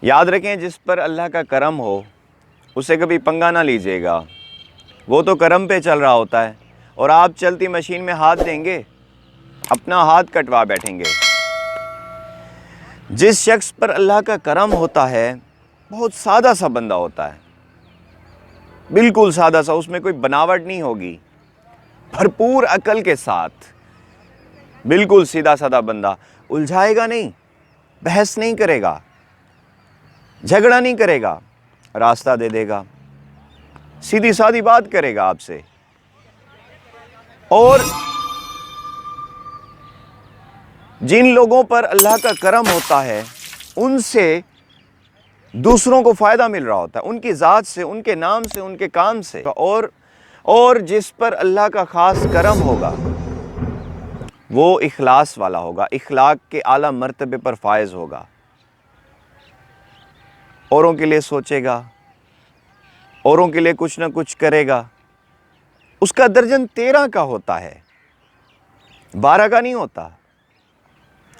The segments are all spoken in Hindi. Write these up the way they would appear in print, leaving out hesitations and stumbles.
याद रखें, जिस पर अल्लाह का करम हो उसे कभी पंगा ना लीजिएगा। वो तो करम पे चल रहा होता है और आप चलती मशीन में हाथ देंगे, अपना हाथ कटवा बैठेंगे। जिस शख्स पर अल्लाह का करम होता है, बहुत सादा सा बंदा होता है, बिल्कुल सादा सा, उसमें कोई बनावट नहीं होगी, भरपूर अकल के साथ, बिल्कुल सीधा साधा बंदा, उलझाएगा नहीं, बहस नहीं करेगा, झगड़ा नहीं करेगा, रास्ता दे देगा, सीधी सादी बात करेगा आपसे। और जिन लोगों पर अल्लाह का करम होता है उनसे दूसरों को फ़ायदा मिल रहा होता है, उनकी ज़ात से, उनके नाम से, उनके काम से। और जिस पर अल्लाह का ख़ास करम होगा वो इखलास वाला होगा, इखलाक के आला मर्तबे पर फायज़ होगा, औरों के लिए सोचेगा, औरों के लिए कुछ ना कुछ करेगा। उसका दर्जन 13 का होता है, 12 का नहीं होता।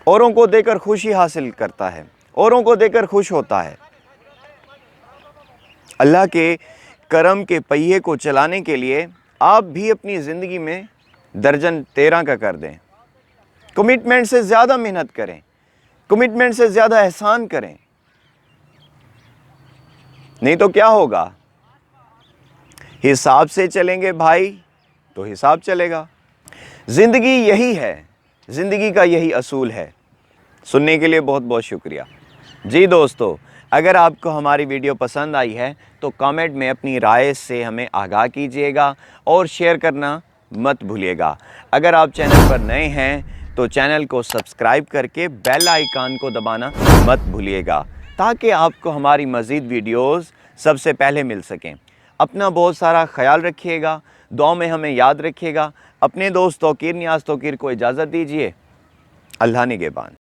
औरों को देकर खुशी हासिल करता है, औरों को देकर खुश होता है। अल्लाह के करम के पहिए को चलाने के लिए आप भी अपनी ज़िंदगी में दर्जन 13 का कर दें। कमिटमेंट से ज़्यादा मेहनत करें, कमिटमेंट से ज़्यादा एहसान करें, नहीं तो क्या होगा, हिसाब से चलेंगे भाई तो हिसाब चलेगा। ज़िंदगी यही है, ज़िंदगी का यही असूल है। सुनने के लिए बहुत बहुत शुक्रिया। जी दोस्तों, अगर आपको हमारी वीडियो पसंद आई है तो कमेंट में अपनी राय से हमें आगाह कीजिएगा और शेयर करना मत भूलिएगा। अगर आप चैनल पर नए हैं तो चैनल को सब्सक्राइब करके बेल आइकन को दबाना मत भूलिएगा, ताकि आपको हमारी मज़ीद वीडियोस सबसे पहले मिल सकें। अपना बहुत सारा ख्याल रखिएगा, दुआ में हमें याद रखिएगा। अपने दोस्त तौकीर नियाज़ तौकीर को इजाज़त दीजिए। अल्लाह निगहबान।